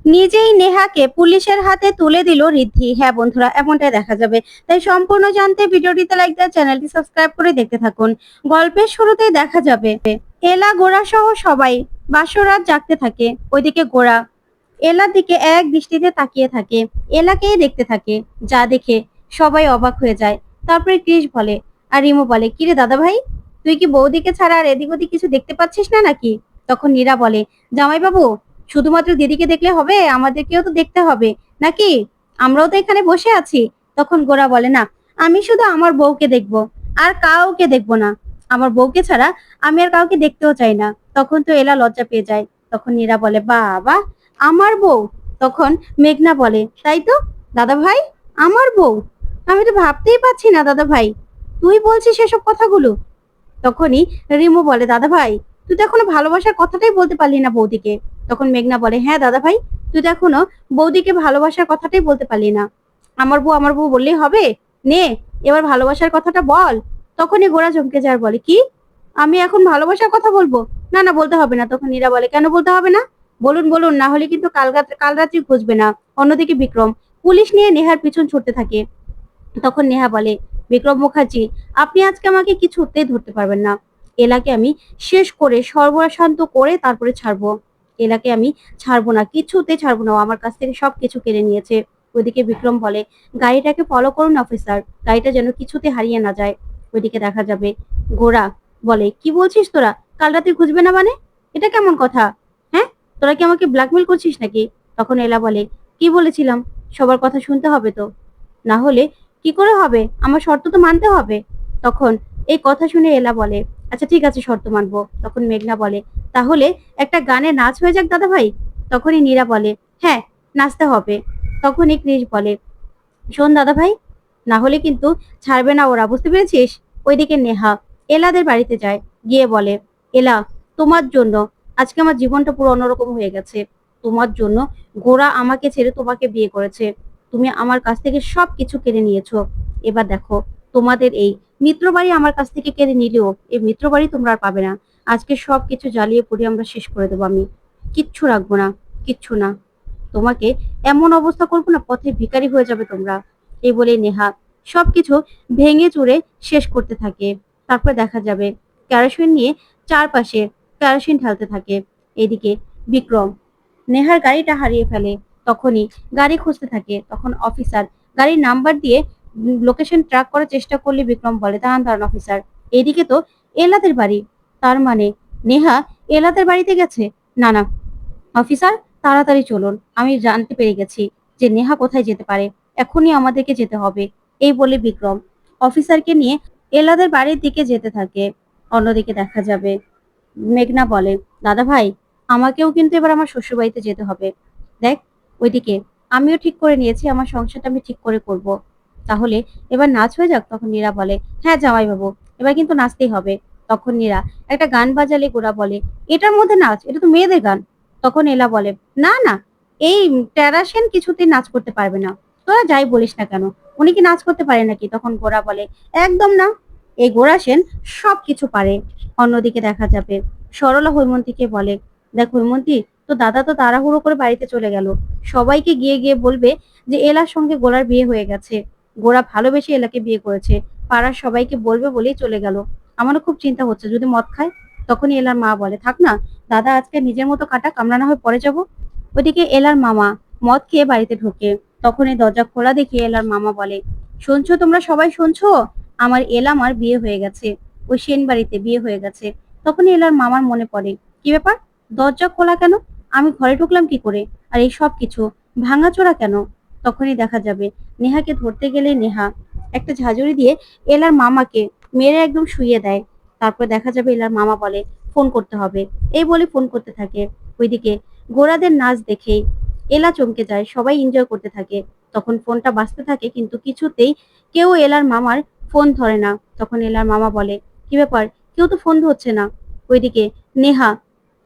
নিজেই নেহাকে পুলিশের হাতে তুলে দিল ঋদ্ধি। হ্যাঁ বন্ধুরা, এমনটাই দেখা যাবে। তাই সম্পূর্ণ জানতে ভিডিওটিতে লাইক দিয়ে চ্যানেলটি সাবস্ক্রাইব করে দেখতে থাকুন। গল্পের শুরুতেই দেখা যাবে এলা গোরা সহ সবাই বাসরাত জাগতে থাকে। ওইদিকে গোরা এলার দিকে এক দৃষ্টিতে তাকিয়ে থাকে, এলাকেই দেখতে থাকে, যা দেখে সবাই অবাক হয়ে যায়। তারপরে ক্রিস বলে আর রিমু বলে, কিরে দাদা ভাই, তুই কি বৌদিকে ছাড়া আর এদিক ওদিক কিছু দেখতে পাচ্ছিস না নাকি? তখন নীরা বলে, জামাইবাবু, শুধুমাত্র দিদিকে দেখলে হবে, আমাদেরকেও তো দেখতে হবে নাকি? আমরাও তো এখানে বসে আছি। তখন গোরা বলে, না, আমি শুধু আমার বউকে দেখবো, আর কাউকে দেখবো না। আমার বউকে ছাড়া আমি আর কাউকে দেখতেও চাই না। তখন তো এলা লজ্জা পেয়ে যায়। তখন নীরা বলে, বাবা, আমার বউ? তখন মেঘনা বলে, তাই তো দাদা ভাই, আমার বউ? আমি তো ভাবতেই পারছি না দাদা ভাই, তুই বলছিস এসব কথাগুলো। তখনই রিমু বলে, দাদা ভাই, তুই তো এখনো ভালোবাসার কথাটাই বলতে পারলি না বৌদিকে। তখন মেঘনা বলে, হ্যাঁ দাদা ভাই, তুই তো এখনো বৌদিকে ভালোবাসার কথাটাই বলতে পারলি না। আমার বউ বললেই হবে? নে, এবার ভালোবাসার কথাটা বল। তখনই গোরা চমকে যায় আর বলে, কি, আমি এখন ভালোবাসার কথা বলবো? না না, বলতে হবে না। তখন নীরা বলে, কেন বলতে হবে না? বলুন বলুন, না হলে কিন্তু কাল রাত্রি খুঁজবে না। অন্যদিকে বিক্রম পুলিশ নিয়ে নেহার পিছন ছুটতে থাকে। তখন নেহা বলে, বিক্রম মুখার্জি, আপনি আজকে আমাকে কিছুতেই ধরতে পারবেন না। এলাকে আমি শেষ করে সর্বশান্ত করে তারপরে ছাড়বো। এলাকে আমি ছাড়বো না, কিছুতে ছাড়বো না। ও আমার কাছ থেকে সবকিছু কেড়ে নিয়েছে। ওইদিকে বিক্রম বলে, গাড়িটাকে ফলো করুন অফিসার, গাড়িটা যেন কিছুতে হারিয়ে না যায়। ওইদিকে দেখা যাবে গোরা বলে, কি বলছিস তোরা? কাল রাতে খুঁজবে না মানে? এটা কেমন কথা? হ্যাঁ, তোরা কি আমাকে ব্ল্যাকমেল করছিস নাকি? তখন এলা বলে, কি বলেছিলাম, সবার কথা শুনতে হবে তো, না হলে কি করে হবে? আমার শর্ত তো মানতে হবে। তখন এই কথা শুনে এলা বলে, আচ্ছা ঠিক আছে, শর্ত মানবো। তখন মেঘনা বলে, তাহলে একটা গানে নাচ হয়ে যাক দাদা ভাই। তখনই নীরা বলে, হ্যাঁ, নাচতে হবে। তখনই ক্রিস বলে, শোন দাদা ভাই, না হলে কিন্তু ছাড়বে না ওরা, বুঝতে পেরেছিস? ওইদিকে নেহা এলাদের বাড়িতে যায়, গিয়ে বলে, এলা, তোমার জন্য আজকে আমার জীবনটা পুরো অন্যরকম হয়ে গেছে। তোমার জন্য গোরা আমাকে ছেড়ে তোমাকে বিয়ে করেছে। তুমি আমার কাছ থেকে সবকিছু কেড়ে নিয়েছো। এবার দেখো, তোমাদের এই মিত্র বাড়ি আমার কাছ থেকে কেড়ে নিলেও এই মিত্র বাড়ি তোমরা আর পাবে না। আজকে সবকিছু জ্বালিয়ে পুড়িয়ে আমরা শেষ করে দেবো। আমি কিচ্ছু রাখবো না, কিচ্ছু না। তোমাকে এমন অবস্থা করবো না, পথে ভিখারি হয়ে যাবে তোমরা। এই বলে নেহা সবকিছু ভেঙে চুরে শেষ করতে থাকে। তারপর দেখা যাবে কেরোসিন নিয়ে চারপাশে কেরোসিন ঢালতে থাকে। এদিকে বিক্রম নেহার গাড়িটা হারিয়ে ফেলে। তখনই গাড়ি খুঁজতে থাকে। তখন অফিসার গাড়ির নাম্বার দিয়ে লোকেশন ট্র্যাক করার চেষ্টা করলে বিক্রম বলে, দাঁড়ান দাঁড়ান অফিসার, এদিকে তো এলাদের বাড়ি, তার মানে নেহা এলাদের বাড়িতে গেছে। না না অফিসার, তাড়াতাড়ি চলুন, আমি জানতে পেরে গেছি যে নেহা কোথায় যেতে পারে। এখনই আমাদেরকে যেতে হবে। এই বলে বিক্রম অফিসারকে নিয়ে এলাদের বাড়ির দিকে যেতে থাকে। অন্যদিকে দেখা যাবে মেঘনা বলে, দাদা ভাই, আমাকেও কিন্তু এবার আমার শ্বশুর বাড়িতে যেতে হবে। দেখ, ওইদিকে আমিও ঠিক করে নিয়েছি, আমার সংসারটা আমি ঠিক করে করব। তাহলে এবার নাচ হয়ে যাক। তখন নীরা বলে, হ্যাঁ জামাইবাবু, এবার কিন্তু নাচতেই হবে। তখন নীরা একটা গান বাজালে গোরা বলে, এটার মধ্যে নাচ, এটা তো মেয়েদের গান। তখন এলা বলে, না না, এই টেরাসেন কিছুতেই নাচ করতে পারবে না। তোরা যাই বলিস না কেন, উনি কি নাচ করতে পারে নাকি? তখন গোরা বলে, একদম না, এই গোরা সেন সবকিছু পারে। অন্যদিকে দেখা যাবে সরলা হৈমন্তীকে বলে, দেখ হৈমন্তী, তো দাদা তো তাড়াহুড়ো করে বাড়িতে চলে গেল। সবাইকে গিয়ে গিয়ে বলবে যে এলার সঙ্গে গোরার বিয়ে হয়ে গেছে, গোরা ভালোবেসে এলাকে বিয়ে করেছে। পাড়ার সবাইকে বলবে বলেই চলে গেল। আমারও খুব চিন্তা হচ্ছে, যদি মদ খায়। তখনই এলার মা বলে, থাক না দাদা, আজকে নিজের মতো কাটাক, আমরা না হয় পরে যাব। ওইদিকে এলার মামা মদ খেয়ে বাড়িতে ঢোকে। তখন এই দরজা খোলা দেখে এলার মামা বলে, শুনছো তোমরা সবাই, শুনছো? আমার এলামার বিয়ে হয়ে গেছে, ওই সেন বাড়িতে বিয়ে হয়ে গেছে। তখনই এলার মামার মনে পড়ে, কি ব্যাপার, দরজা খোলা কেন? আমি ঘরে ঢুকলাম কি করে? আর এই সব কিছু ভাঙাচোরা কেন? তখনই দেখা যাবে নেহাকে ধরতে গেলে নেহা একটা ঝাঁঝুরি দিয়ে এলার মামাকে মেরে একদম শুইয়ে দেয়। তারপর দেখা যাবে এলার মামা বলে, ফোন করতে হবে। এই বলে ফোন করতে থাকে। ওইদিকে গোরাদের নাচ দেখেই এলা চমকে যায়, সবাই এনজয় করতে থাকে। তখন ফোনটা বাজতে থাকে, কিন্তু কিছুতেই কেউ এলার মামার ফোন ধরে না। তখন এলার মামা বলে, কি ব্যাপার, কেউ তো ফোন ধরছে না। ওইদিকে নেহা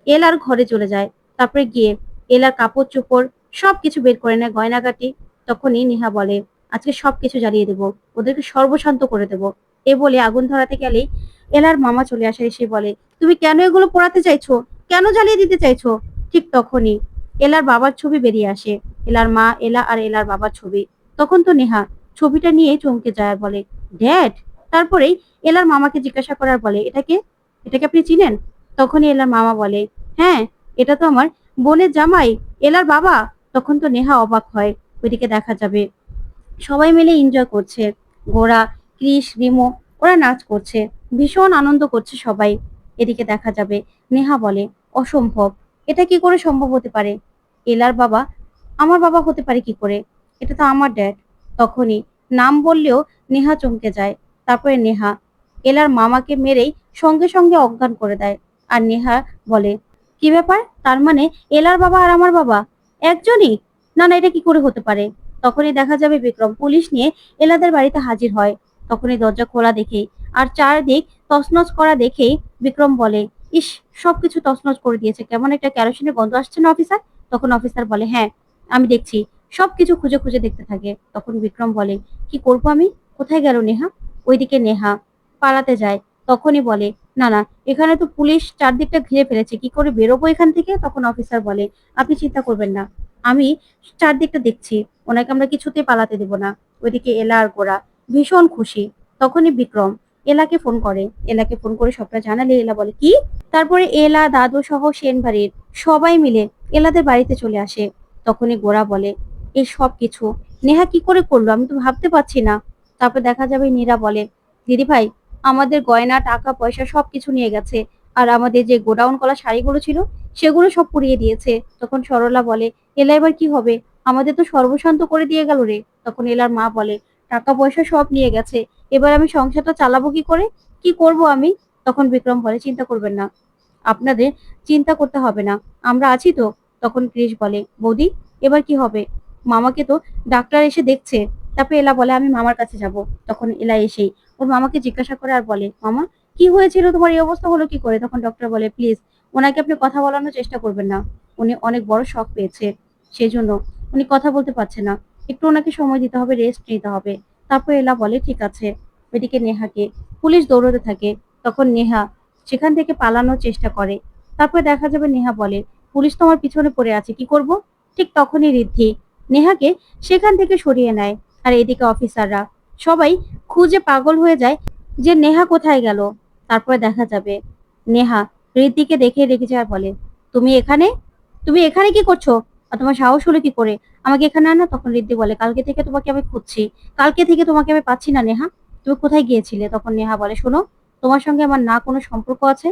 এলার ঘরে চলে যায়। তারপরে গিয়ে এলার কাপড় চোপড় সবকিছু বের করে নেয়, গয়নাগাটি। তখনই নেহা বলে, আজকে সবকিছু জ্বালিয়ে দেবো, ওদেরকে সর্বশান্ত করে দেবো। এ বলে আগুন ধরাতে গেলেই এলার মামা চলে আসে, এসে বলে, তুমি কেন এগুলো পোড়াতে চাইছো, কেন জ্বালিয়ে দিতে চাইছো? ঠিক তখনই এলার বাবার ছবি বেরিয়ে আসে, এলার মা, এলা আর এলার বাবার ছবি। তখন তো নেহা ছবিটা নিয়ে চমকে যায় আর বলে, ড্যাড। তারপরেই এলার মামাকে জিজ্ঞাসা করার বলে, এটাকে এটাকে আপনি চিনেন? তখনই এলার মামা বলে, হ্যাঁ, এটা তো আমার বোনের জামাই, এলার বাবা। তখন তো নেহা অবাক হয়। ওইদিকে দেখা যাবে সবাই মিলে এনজয় করছে। গোরা, কৃষ, রিমো ওরা নাচ করছে, ভীষণ আনন্দ করছে সবাই। এদিকে দেখা যাবে নেহা বলে, অসম্ভব, এটা কি করে সম্ভব হতে পারে? এলার বাবা আমার বাবা হতে পারে কি করে? এটা তো আমার ড্যাড। তখনই নাম বললেও নেহা চমকে যায়। তারপরে নেহা এলার মামাকে মেরেই সঙ্গে সঙ্গে অজ্ঞান করে দেয়। আর নেহা বলে, কি ব্যাপার? তার মানে এলার বাবা আর আমার বাবা একজনই? না না, এটা কি করে হতে পারে? তখনই দেখা যাবে বিক্রম পুলিশ নিয়ে এলাদের বাড়িতে হাজির হয়। তখনই দরজা খোলা দেখেই আর চারদিক তছনছ করা দেখেই বিক্রম বলে, ইস, সবকিছু তছনছ করে দিয়েছে, কেমন একটা কেরোসিনের গন্ধ আসছে না অফিসার? তখন অফিসার বলে, হ্যাঁ আমি দেখছি। সবকিছু খুঁজে খুঁজে দেখতে থাকে। তখন বিক্রম বলে, কি করব আমি? কোথায় গেল নেহা? ওইদিকে নেহা পালাতে যায়। তখনই বলে, না না, এখানে তো পুলিশ চারদিকটা ঘিরে ফেলেছে, কি করে বেরোবো এখান থেকে? তখন অফিসার বলে, আপনি চিন্তা করবেন না, আমি চারদিকটা দেখছি, ওনাকে আমরা কিছুতেই পালাতে দেব না। ওইদিকে এলা আর গোরা ভীষণ খুশি। তখনই বিক্রম এলাকে ফোন করে সবটা জানালে এলা বলে, কি? তারপরে এলা, দাদু সহ সেন বাড়ির সবাই মিলে এলাদের বাড়িতে চলে আসে। তখনই গোরা বলে, এই সব কিছু নেহা কি করে করলো, আমি তো ভাবতে পারছি না। তারপর দেখা যাবে নীরা বলে, দিদি ভাই, আমাদের গয়না, টাকা পয়সা সবকিছু নিয়ে গেছে। আর আমাদের যে গোডাউন করা শাড়িগুলো ছিল সেগুলো সব পুড়িয়ে দিয়েছে। তখন সরলা বলে, এলা এবার কি হবে? আমাদের তো সর্বশান্ত করে দিয়ে গেল রে। তখন এলার মা বলে, টাকা পয়সা সব নিয়ে গেছে, এবার আমি সংসারটা চালাবো কি করে? কি করব আমি? তখন বিক্রম বলে, চিন্তা করবেন না, আপনাদের চিন্তা করতে হবে না, আমরা আছি তো। তখন ক্রিস বলে, বৌদি এবার কি হবে? মামাকে তো ডাক্তার এসে দেখছে। তারপরে এলা বলে, আমি মামার কাছে যাব। তখন এলা এসেই ওর মামাকে জিজ্ঞাসা করে আর বলে, মামা কি হয়েছিল, তোমার এই অবস্থা হলো কি করে? তখন ডক্টর বলে, প্লিজ ওনাকে আপনি কথা বলানোর চেষ্টা করবেন না, উনি অনেক বড় শক পেয়েছে, সেই জন্য উনি কথা বলতে পারছে না, একটু ওনাকে সময় দিতে হবে, রেস্ট নিতে হবে। তারপর এলা বলে, ঠিক আছে। ওইদিকে নেহাকে পুলিশ দৌড়তে থাকে। তখন নেহা সেখান থেকে পালানোর চেষ্টা করে। তারপরে দেখা যাবে নেহা বলে, পুলিশ তো আমার পিছনে পড়ে আছে, কি করব? ঠিক তখনই ঋদ্ধি নেহাকে সেখান থেকে সরিয়ে নেয়। আর এদিকে অফিসাররা সবাই খুঁজে পাগল হয়ে যায় যে নেহা কোথায় গেল। তারপরে দেখা যাবে নেহা ঋদ্ধিকে দেখে রেখেছে আর বলে, তুমি এখানে তুমি এখানে কি করছো? আর তোমার সাহস হলো কি করে আমাকে এখানে আনা? তখন ঋদ্ধি বলে, কালকে থেকে তোমাকে আমি খুঁজছি, কালকে থেকে তোমাকে আমি পাচ্ছি না নেহা, তুমি কোথায় গিয়েছিলে? তখন নেহা বলে, শোনো, তোমার সঙ্গে আমার না কোনো সম্পর্ক আছে,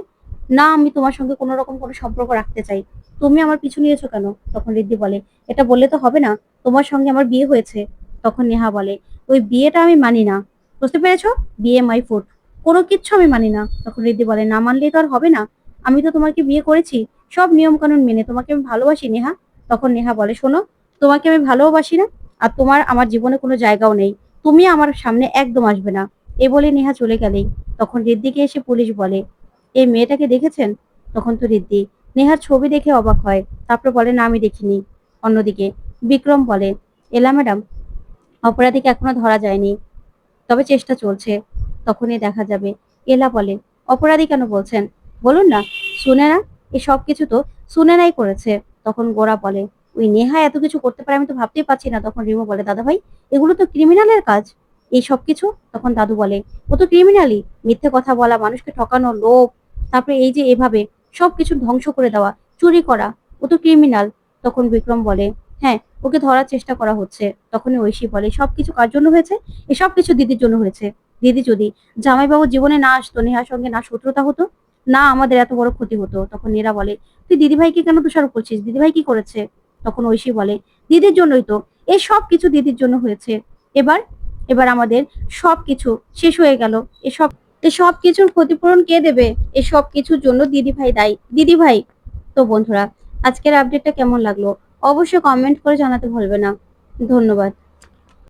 না আমি তোমার সঙ্গে কোনো রকম কোনো সম্পর্ক রাখতে চাই, তুমি আমার পিছু নিয়েছো কেন? তখন ঋদ্ধি বলে, এটা বললে তো হবে না, তোমার সঙ্গে আমার বিয়ে হয়েছে। তখন নেহা বলে, ওই বিয়েটা আমি মানি না, বুঝতে পেরেছো? বিয়ে মাই ফুট, কোনো কিচ্ছু আমি মানি না। তখন ঋদ্ধি বলে, না মানলেই তো আর হবে না, আমি তো তোমাকে বিয়ে করেছি সব নিয়ম কানুন মেনে, তোমাকে আমি ভালোবাসি নেহা। তখন নেহা বলে, শোনো, তোমাকে আমি ভালোবাসি না, আর তোমার আমার জীবনে কোনো জায়গাও নেই, তুমি আমার সামনে একদম আসবে না। এ বলে নেহা চলে গেলেই তখন ঋদ্ধিকে এসে পুলিশ বলে, এই মেয়েটাকে দেখেছেন? তখন তো ঋদ্ধি নেহার ছবি দেখে অবাক হয়। তারপর বলে, না আমি দেখিনি। অন্যদিকে বিক্রম বলে, এলা ম্যাডাম, অপরাধীকে এখনো ধরা যায়নি, তবে চেষ্টা চলছে। তখনই দেখা যাবে এলা বলে, অপরাধী কেন বলছেন? বলুন না, শুনে না, এ সব কিছু তো সুনেনাই করেছে। তখন গোরা বলে, ওই নেহা এত কিছু করতে পারে আমি তো ভাবতেই পারছি না। তখন রিমো বলে, দাদা ভাই, এগুলো তো ক্রিমিনালের কাজ, এই সব কিছু। তখন দাদু বলে, ও তো ক্রিমিনালই, মিথ্যে কথা বলা, মানুষকে ঠকানো, লোভ, তারপরে এই যে এভাবে সবকিছু ধ্বংস করে দেওয়া, চুরি করা, ও তো ক্রিমিনাল। তখন বিক্রম বলে, হ্যাঁ, ওকে ধরার চেষ্টা করা হচ্ছে। তখনই ঐশী বলে, সবকিছু কার জন্য হয়েছে? এসব কিছু দিদির জন্য হয়েছে। দিদি যদি জামাইবাবু জীবনে না আসতো, নেহার সঙ্গে না শত্রুতা হতো, না আমাদের এত বড় ক্ষতি হতো। তখন নীরা বলে, তুই দিদিভাইকে কেন দোষারোপ করছিস? দিদিভাই কি করেছে? তখন ঐশী বলে, দিদির জন্যই তো, এই সব কিছু দিদির জন্য হয়েছে। এবার এবার আমাদের সবকিছু শেষ হয়ে গেল। এসব এসব কিছুর ক্ষতিপূরণ কে দেবে? এসব কিছুর জন্য দিদিভাই দায়ী, দিদিভাই। তো বন্ধুরা, আজকের আপডেটটা কেমন লাগলো অবশ্যই কমেন্ট করে জানাতে ভুলবে না। ধন্যবাদ।